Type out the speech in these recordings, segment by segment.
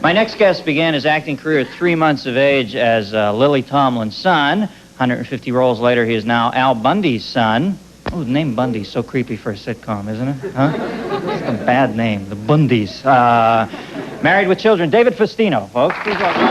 My next guest began his acting career at 3 months of age as Lily Tomlin's son. 150 roles later, he is now Al Bundy's son. Oh, the name Bundy's so creepy for a sitcom, isn't it? Huh? It's a bad name, the Bundys. Married with children, David Faustino, folks. Please welcome.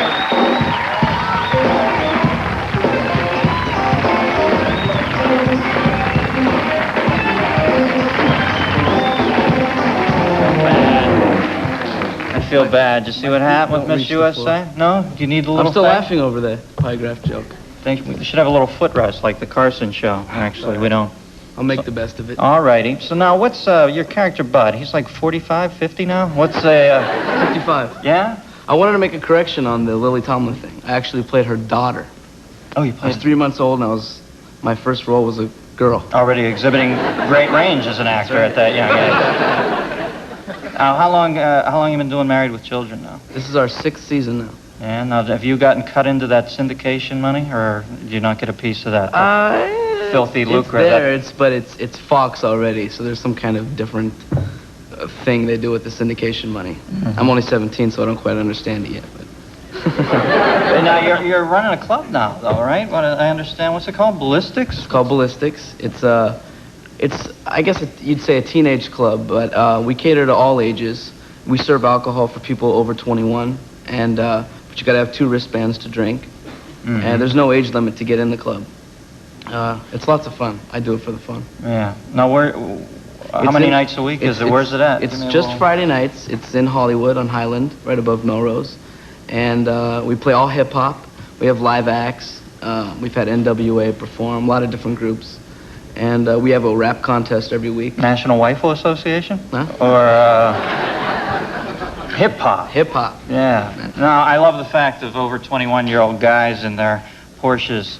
I feel bad. Did you see what happened with Miss USA? No? Do you need a little I'm still laughing over the polygraph joke. Think we should have a little footrest like the Carson show, actually. We don't. I'll make the best of it. All righty. So now, what's your character, Bud? He's like 45, 50 now? What's 55. Yeah? I wanted to make a correction on the Lily Tomlin thing. I actually played her daughter. Oh, you I played... was 3 months old, and my first role was a girl. Already exhibiting great range as an actor at that young age. How long have you been doing Married with Children now? This is our 6th season now. Yeah, now, have you gotten cut into that syndication money, or do you not get a piece of that? Filthy lucre. It's there, it's Fox already, so there's some kind of different thing they do with the syndication money. Mm-hmm. I'm only 17, so I don't quite understand it yet. But. And now you're running a club now, though, right? What I understand. What's it called? Ballistics? It's called Ballistics. It's I guess you'd say a teenage club, but we cater to all ages. We serve alcohol for people over 21, and but you gotta have 2 wristbands to drink. Mm-hmm. And there's no age limit to get in the club. It's lots of fun. I do it for the fun. Yeah. Now, how many nights a week is it? Where's it at? It's just Friday nights. It's in Hollywood on Highland, right above Melrose. And we play all hip-hop. We have live acts. We've had NWA perform, a lot of different groups. And we have a rap contest every week. National Rifle Association? Huh? Or hip-hop? Hip-hop. Yeah. No, I love the fact of over 21-year-old guys in their Porsches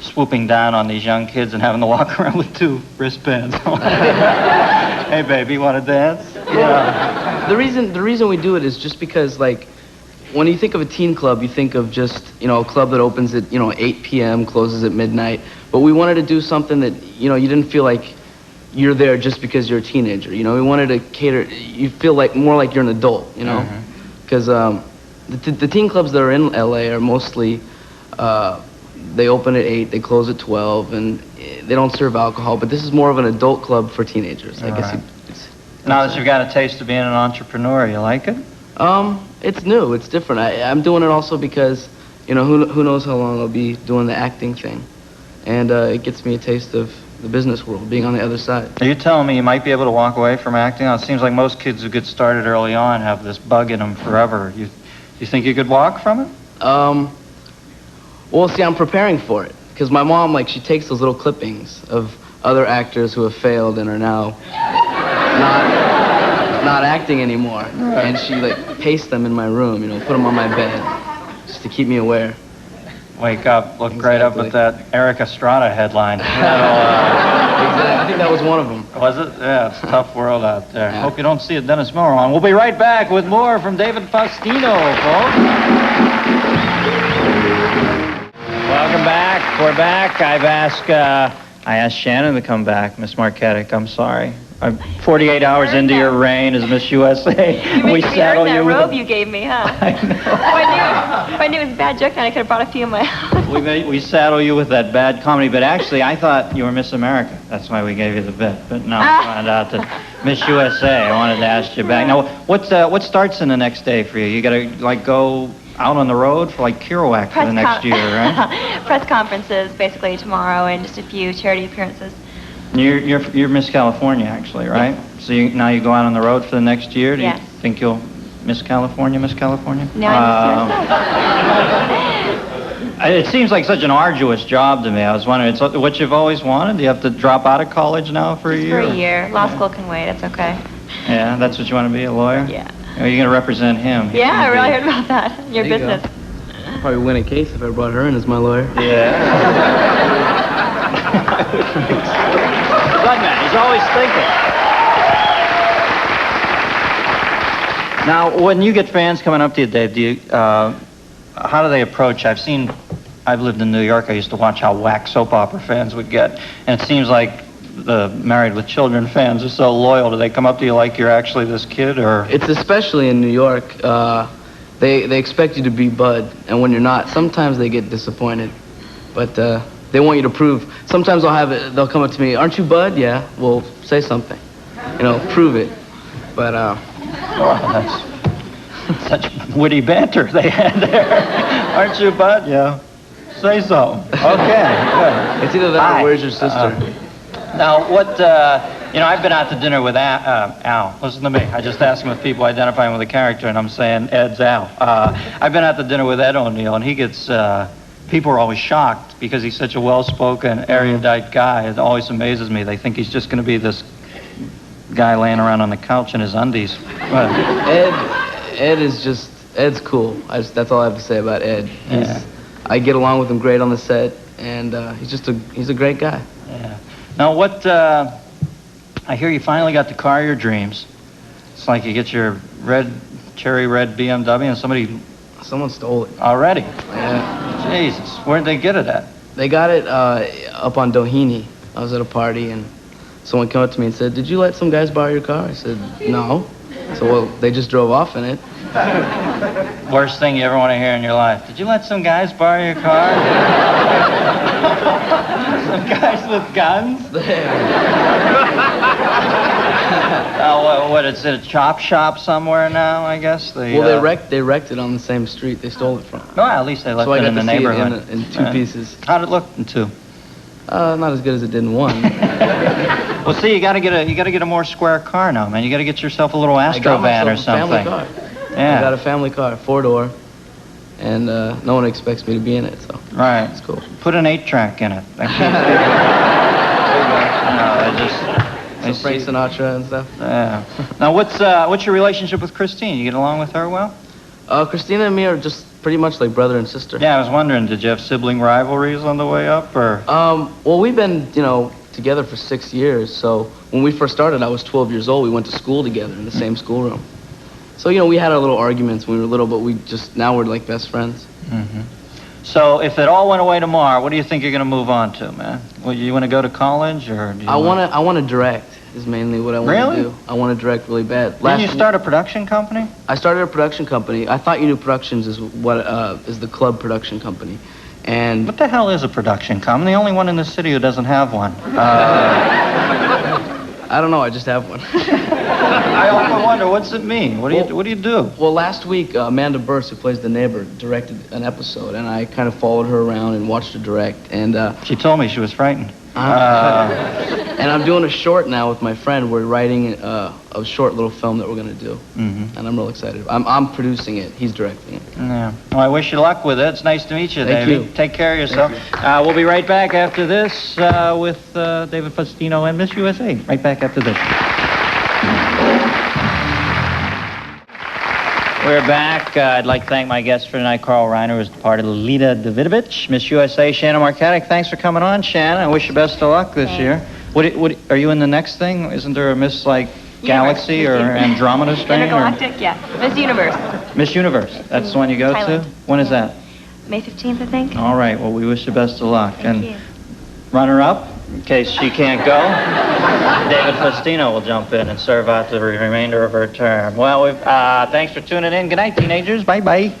swooping down on these young kids and having to walk around with 2 wristbands. Hey, baby, want to dance? Yeah. The reason we do it is just because, like, when you think of a teen club, you think of just, a club that opens at, 8 p.m., closes at midnight. But we wanted to do something that, you didn't feel like you're there just because you're a teenager. We wanted to cater, you feel like more like you're an adult, Because the teen clubs that are in LA are mostly, they open at 8, they close at 12, and they don't serve alcohol. But this is more of an adult club for teenagers. I guess. Now that you've got a taste of being an entrepreneur, you like it? It's new. It's different. I'm doing it also because, who knows how long I'll be doing the acting thing. And it gets me a taste of the business world, being on the other side. Are you telling me you might be able to walk away from acting? It seems like most kids who get started early on have this bug in them forever. You think you could walk from it? Well, see, I'm preparing for it. Because my mom, she takes those little clippings of other actors who have failed and are now not acting anymore. Right. And she, pastes them in my room, put them on my bed, just to keep me aware. Wake up, look right up at that Eric Estrada headline. Exactly. I think that was one of them. Was it? Yeah, it's a tough world out there. Yeah. Hope you don't see a Dennis Miller on. We'll be right back with more from David Faustino, folks. Welcome back. We're back. I asked Shannon to come back, Miss Marquetic. I'm sorry. I'm 48 hours into your reign as Miss USA. You make me earn that robe you gave me, huh? I know. If I knew it was a bad joke, then I could have brought a few of my own. We saddle you with that bad comedy, but actually I thought you were Miss America. That's why we gave you the bit. But now I found out that Miss USA. I wanted to ask you back. Now, what starts in the next day for you? You got to go out on the road for Kerouac for the next year, right? Press conferences basically tomorrow and just a few charity appearances. You're Miss California, actually, right? Yeah. So now you go out on the road for the next year? Do you think you'll Miss California? No, It seems like such an arduous job to me. I was wondering, it's what you've always wanted? Do you have to drop out of college now for a year? For a year. Law school can wait. It's okay. Yeah, that's what you want to be, a lawyer? Yeah. Are you going to represent him? Yeah, I really heard about that. Your business. I'd probably win a case if I brought her in as my lawyer. Yeah. Good man. He's always thinking. Now, when you get fans coming up to you, Dave, how do they approach? I've lived in New York. I used to watch how whack soap opera fans would get, and it seems like the Married with Children fans are so loyal. Do they come up to you like you're actually this kid, or? It's especially in New York. they expect you to be Bud, and when you're not, sometimes they get disappointed. But they want you to prove. Sometimes they'll come up to me, "Aren't you Bud?" "Yeah." "Well, say something. Prove it." But Oh, that's such witty banter they had there. "Aren't you, Bud?" "Yeah." "Say something." Okay, good. it's either that Hi. or "Where's your sister?" Now, I've been out to dinner with Al. Listen to me. I just asked him if people identify him with a character, and I'm saying Ed's Al. I've been out to dinner with Ed O'Neill, and he gets, people are always shocked because he's such a well-spoken, erudite guy. It always amazes me. They think he's just going to be this guy laying around on the couch in his undies. But Ed's cool. That's all I have to say about Ed. Yeah. I get along with him great on the set, and he's a great guy. Yeah. Now, I hear you finally got the car of your dreams. It's like you get your cherry red BMW and Someone stole it. already. Yeah. Jesus, where'd they get it at? They got it up on Doheny. I was at a party, and someone came up to me and said, "Did you let some guys borrow your car?" I said, "No." So, well, they just drove off in it. Worst thing you ever want to hear in your life. "Did you let some guys borrow your car?" Some guys with guns? What, it's at a chop shop somewhere now, I guess? Well, they wrecked it on the same street they stole it from. Well, at least they left So I it got in the to see it neighborhood. in two pieces. How'd it look in two? Not as good as it did in one. Well, see, you gotta get a more square car now, man. You gotta get yourself a little I Astro got van or myself a something. family car. Yeah. I got a family car, 4-door, and no one expects me to be in it, so Right. it's cool. Put an 8-track in it. I Some Frank see. Sinatra and stuff. Yeah. Now, what's your relationship with Christine? You get along with her well? Christina and me are just pretty much like brother and sister. Yeah, I was wondering, did you have sibling rivalries on the way up, or? Well, we've been, together for 6 years. So when we first started, I was 12 years old. We went to school together in the same schoolroom. So, we had our little arguments when we were little, but now we're like best friends. Mm-hmm. So if it all went away tomorrow, what do you think you're going to move on to, man? Well, you want to go to college, or do you I want to direct is mainly what I want Really? to do. I want to direct really bad. Didn't you start a production company? I started a production company. I thought You Knew Productions is is the club production company. And What the hell is a production company? I'm the only one in the city who doesn't have one. I don't know, I just have one. I often wonder, what's it mean? What do you do? Well, last week, Amanda Burse, who plays the neighbor, directed an episode, and I kind of followed her around and watched her direct. And She told me she was frightened. and I'm doing a short now with my friend. We're writing a short little film that we're going to do, Mm-hmm. and I'm real excited. I'm producing it. He's directing it. Yeah. Well, I wish you luck with it. It's nice to meet you, Thank Davey. you. Take care of yourself. We'll be right back after this with David Faustino and Miss USA. Right back after this. We're back. I'd like to thank my guest for tonight, Carl Reiner, who's part of Lita Davidovich, Miss USA, Shannon Marcatic. Thanks for coming on, Shannon. I wish you best of luck this year. What are you in the next thing? Isn't there a Miss Galaxy or Andromeda thing? Intergalactic, yeah. Miss Universe. Miss Universe. That's the one you go to? Thailand. When is that? May 15th, I think. All right. Well, we wish you best of luck. Thank you. Runner-up, in case she can't go, David Faustino will jump in and serve out the remainder of her term. Well, thanks for tuning in. Good night, teenagers. Bye-bye.